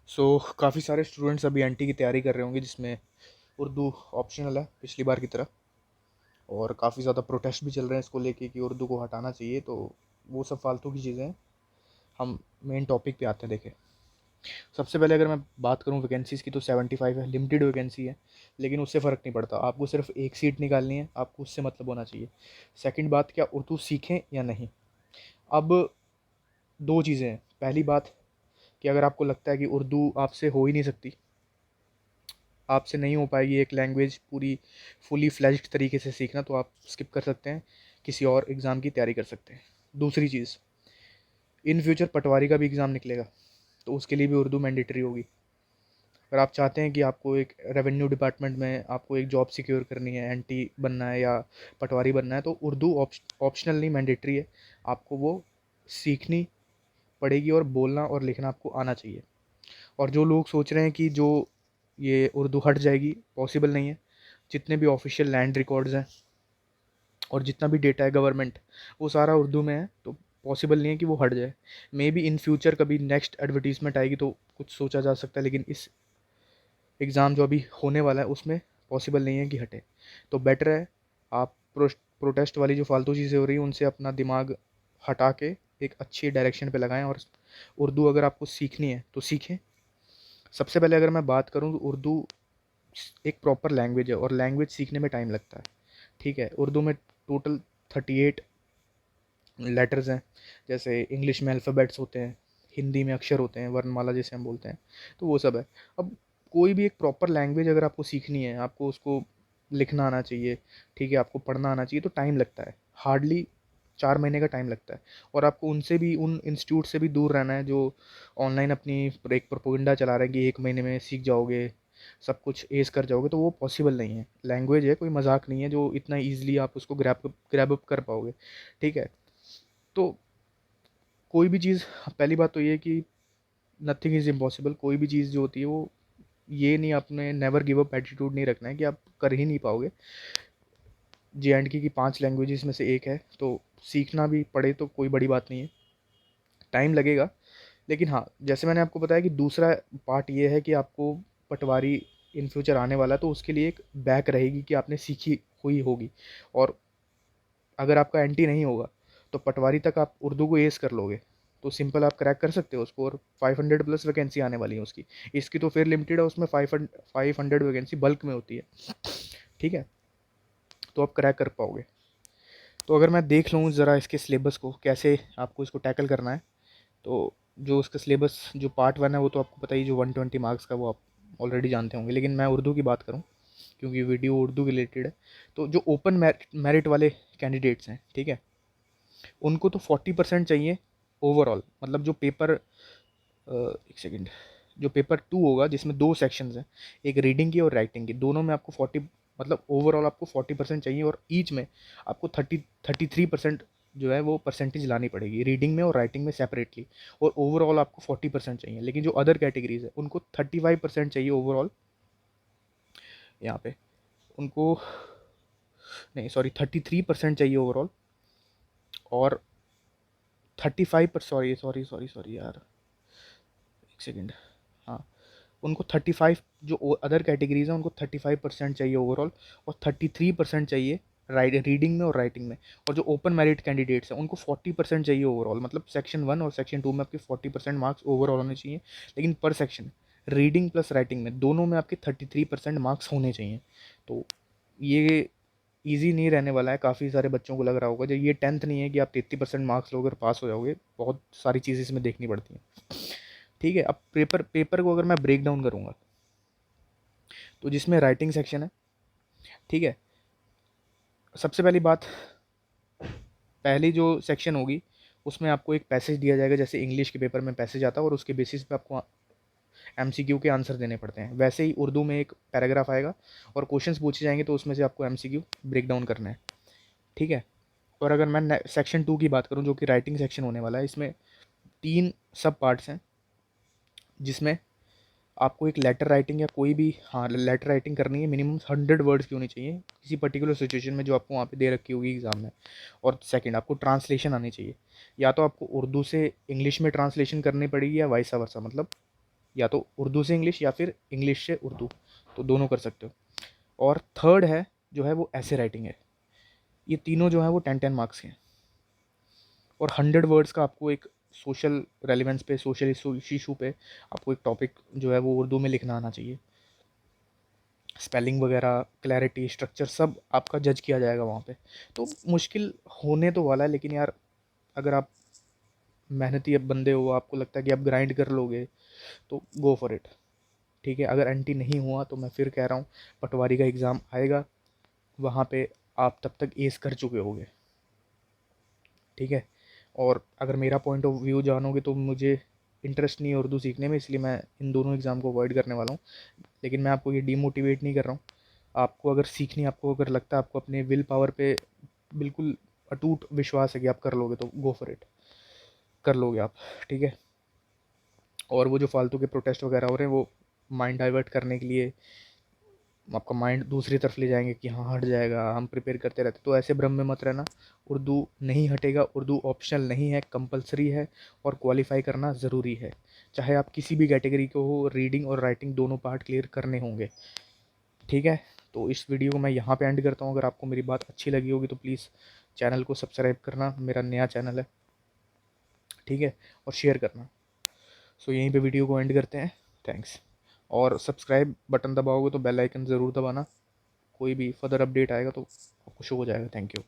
काफ़ी सारे स्टूडेंट्स अभी एनटी की तैयारी कर रहे होंगे जिसमें उर्दू ऑप्शनल है पिछली बार की तरह। और काफ़ी ज़्यादा प्रोटेस्ट भी चल रहे हैं इसको लेके कि उर्दू को हटाना चाहिए। तो वो सब फालतू की चीज़ें हैं। हम मेन टॉपिक पे आते हैं। देखें, सबसे पहले अगर मैं बात करूं वैकेंसीज़ की तो 75 है, लिमिटेड वैकेंसी है। लेकिन उससे फ़र्क नहीं पड़ता, आपको सिर्फ एक सीट निकालनी है, आपको उससे मतलब होना चाहिए। सेकंड बात, क्या उर्दू सीखें या नहीं। अब दो चीज़ें हैं। पहली बात कि अगर आपको लगता है कि उर्दू आपसे हो ही नहीं सकती, आपसे नहीं हो पाएगी एक लैंग्वेज पूरी फुली फ्लेज्ड तरीके से सीखना, तो आप स्किप कर सकते हैं, किसी और एग्ज़ाम की तैयारी कर सकते हैं। दूसरी चीज़, इन फ्यूचर पटवारी का भी एग्ज़ाम निकलेगा, तो उसके लिए भी उर्दू मैंडेटरी होगी। अगर आप चाहते हैं कि आपको एक रेवेन्यू डिपार्टमेंट में आपको एक जॉब सिक्योर करनी है, एनटी बनना है या पटवारी बनना है, तो उर्दू ऑप्शनल नहीं, मैंडेटरी है। आपको वो सीखनी पड़ेगी और बोलना और लिखना आपको आना चाहिए। और जो लोग सोच रहे हैं कि जो ये उर्दू हट जाएगी, पॉसिबल नहीं है। जितने भी ऑफिशियल लैंड रिकॉर्ड्स हैं और जितना भी डेटा है गवर्नमेंट, वो सारा उर्दू में है, तो पॉसिबल नहीं है कि वो हट जाए। मे बी इन फ्यूचर कभी नेक्स्ट एडवर्टीजमेंट आएगी तो कुछ सोचा जा सकता है, लेकिन इस एग्ज़ाम जो अभी होने वाला है उसमें पॉसिबल नहीं है कि हटे। तो बेटर है आप प्रोटेस्ट वाली जो फालतू चीज़ें हो रही हैं उनसे अपना दिमाग हटा के एक अच्छी डायरेक्शन पे लगाएं। और उर्दू अगर आपको सीखनी है तो सीखें। सबसे पहले अगर मैं बात करूँ तो उर्दू एक प्रॉपर लैंग्वेज है और लैंग्वेज सीखने में टाइम लगता है। ठीक है, उर्दू में टोटल 38 लेटर्स हैं। जैसे इंग्लिश में अल्फ़ाबेट्स होते हैं, हिंदी में अक्षर होते हैं, वर्णमाला जैसे हम बोलते हैं, तो वो सब है। अब कोई भी एक प्रॉपर लैंग्वेज अगर आपको सीखनी है, आपको उसको लिखना आना चाहिए, ठीक है, आपको पढ़ना आना चाहिए, तो टाइम लगता है। हार्डली 4 महीने का टाइम लगता है। और आपको उनसे भी, उन इंस्टीट्यूट से भी दूर रहना है जो ऑनलाइन अपनी एक प्रोपोगंडा चला रहे हैं कि 1 महीने में सीख जाओगे, सब कुछ एस कर जाओगे, तो वो पॉसिबल नहीं है। लैंग्वेज है, कोई मजाक नहीं है जो इतना ईजिली आप उसको ग्रैब अप कर पाओगे। ठीक है, तो कोई भी चीज़, पहली बात तो ये कि नथिंग इज़ इम्पॉसिबल। कोई भी चीज़ जो होती है वो, ये नहीं, आपने नेवर गिव अप एटीट्यूड नहीं रखना है कि आप कर ही नहीं पाओगे। जे एंड के की 5 लैंग्वेजेस में से एक है, तो सीखना भी पड़े तो कोई बड़ी बात नहीं है, टाइम लगेगा। लेकिन हाँ, जैसे मैंने आपको बताया कि दूसरा पार्ट ये है कि आपको पटवारी इन फ्यूचर आने वाला है, तो उसके लिए एक बैक रहेगी कि आपने सीखी हुई होगी। और अगर आपका एंटी नहीं होगा तो पटवारी तक आप उर्दू को एस कर लोगे, तो सिंपल आप क्रैक कर सकते हो उसको। और 500 प्लस वैकेंसी आने वाली है उसकी। इसकी तो फिर लिमिटेड है, उसमें 500 वैकेंसी बल्क में होती है। ठीक है, तो आप क्रैक कर पाओगे। तो अगर मैं देख लूँ ज़रा इसके सिलेबस को, कैसे आपको इसको टैकल करना है, तो जो उसका सिलेबस, जो पार्ट 1 है वो तो आपको पता ही, जो 120 मार्क्स का, वो आप ऑलरेडी जानते होंगे। लेकिन मैं उर्दू की बात करूँ क्योंकि वीडियो उर्दू रिलेटेड है, तो जो ओपन मेरिट वाले कैंडिडेट्स हैं, ठीक है, उनको तो 40% चाहिए ओवरऑल। मतलब जो पेपर, एक सेकेंड, जो पेपर 2 होगा जिसमें 2 सेक्शंस हैं, एक रीडिंग की और राइटिंग की, दोनों में आपको 40, मतलब ओवरऑल आपको 40% चाहिए। और ईच में आपको 33% जो है वो परसेंटेज लानी पड़ेगी, रीडिंग में और राइटिंग में सेपरेटली। और ओवरऑल आपको 40% चाहिए। लेकिन जो अदर कैटेगरीज है उनको 35% चाहिए ओवरऑल। यहाँ पे उनको, नहीं सॉरी, 33% चाहिए ओवरऑल। और 35 पर, सॉरी सॉरी सॉरी सॉरी यार, एक सेकेंड, हाँ, उनको 35, जो अदर कैटेगरीज हैं उनको 35% चाहिए ओवरऑल। और 33% चाहिए रीडिंग में और राइटिंग में। और जो ओपन मेरिट कैंडिडेट्स हैं उनको 40% चाहिए ओवरऑल। मतलब सेक्शन 1 और सेक्शन 2 में आपके 40% मार्क्स ओवरऑल होने चाहिए। लेकिन पर सेक्शन, रीडिंग प्लस राइटिंग में, दोनों में आपके 33% मार्क्स होने चाहिए। तो ये ईजी नहीं रहने वाला है। काफ़ी सारे बच्चों को लग रहा होगा, जब ये 10th नहीं है कि आप 33% मार्क्स लोगे और पास हो जाओगे। बहुत सारी चीज़ें इसमें देखनी पड़ती हैं। ठीक है, अब पेपर पेपर को अगर मैं ब्रेक डाउन करूँगा, तो जिसमें राइटिंग सेक्शन है, ठीक है, सबसे पहली बात, पहली जो सेक्शन होगी उसमें आपको एक पैसेज दिया जाएगा, जैसे इंग्लिश के पेपर में पैसेज आता है और उसके बेसिस पे आपको एमसीक्यू के आंसर देने पड़ते हैं। वैसे ही उर्दू में एक पैराग्राफ आएगा और क्वेश्चंस पूछे जाएंगे, तो उसमें से आपको एमसीक्यू ब्रेक डाउन करना है। ठीक है, और अगर मैं सेक्शन 2 की बात करूँ, जो कि राइटिंग सेक्शन होने वाला है, इसमें 3 सब पार्ट्स हैं, जिसमें आपको एक लेटर राइटिंग या कोई भी, हाँ, लेटर राइटिंग करनी है। मिनिमम 100 वर्ड्स की होनी चाहिए किसी पर्टिकुलर सिचुएशन में जो आपको वहाँ पे दे रखी होगी एग्ज़ाम में। और सेकंड, आपको ट्रांसलेशन आनी चाहिए। या तो आपको उर्दू से इंग्लिश में ट्रांसलेशन करनी पड़ेगी या वाइस वर्सा, मतलब या तो उर्दू से इंग्लिश या फिर इंग्लिश से उर्दू, तो दोनों कर सकते हो। और थर्ड है जो है वो ऐसे राइटिंग है। ये तीनों जो है वो 10-10 मार्क्स के हैं। और 100 वर्ड्स का आपको एक सोशल रेलिवेंस पे, सोशल इशू पे आपको एक टॉपिक जो है वो उर्दू में लिखना आना चाहिए। स्पेलिंग वगैरह, क्लैरिटी, स्ट्रक्चर सब आपका जज किया जाएगा वहाँ पे। तो मुश्किल होने तो वाला है, लेकिन यार अगर आप मेहनती अब बंदे हो, आपको लगता है कि आप ग्राइंड कर लोगे, तो गो फॉर इट। ठीक है, अगर एंटी नहीं हुआ तो मैं फिर कह रहा हूँ पटवारी का एग्ज़ाम आएगा, वहाँ पे आप तब तक एस कर चुके होगे। ठीक है, और अगर मेरा पॉइंट ऑफ व्यू जानोगे तो मुझे इंटरेस्ट नहीं है उर्दू सीखने में, इसलिए मैं इन दोनों एग्ज़ाम को अवॉइड करने वाला हूँ। लेकिन मैं आपको ये डीमोटिवेट नहीं कर रहा हूँ। आपको अगर सीखनी, आपको अगर लगता है, आपको अपने विल पावर पे बिल्कुल अटूट विश्वास है कि आप कर लोगे, तो गो फॉर इट, कर लोगे आप। ठीक है, और वो जो फालतू के प्रोटेस्ट वगैरह हो रहे हैं वो माइंड डाइवर्ट करने के लिए, आपका माइंड दूसरी तरफ ले जाएंगे कि हाँ हट जाएगा, हम प्रिपेयर करते रहते, तो ऐसे भ्रम में मत रहना। उर्दू नहीं हटेगा, उर्दू ऑप्शनल नहीं है, कंपलसरी है, और क्वालिफाई करना ज़रूरी है। चाहे आप किसी भी कैटेगरी को हो, रीडिंग और राइटिंग दोनों पार्ट क्लियर करने होंगे। ठीक है, तो इस वीडियो को मैं यहाँ पे एंड करता हूँ। अगर आपको मेरी बात अच्छी लगी होगी तो प्लीज़ चैनल को सब्सक्राइब करना, मेरा नया चैनल है। ठीक है, और शेयर करना। सो यहीं पे वीडियो को एंड करते हैं। थैंक्स। और सब्सक्राइब बटन दबाओगे तो बेल आइकन ज़रूर दबाना, कोई भी फर्दर अपडेट आएगा तो आपको शो हो जाएगा। Thank you.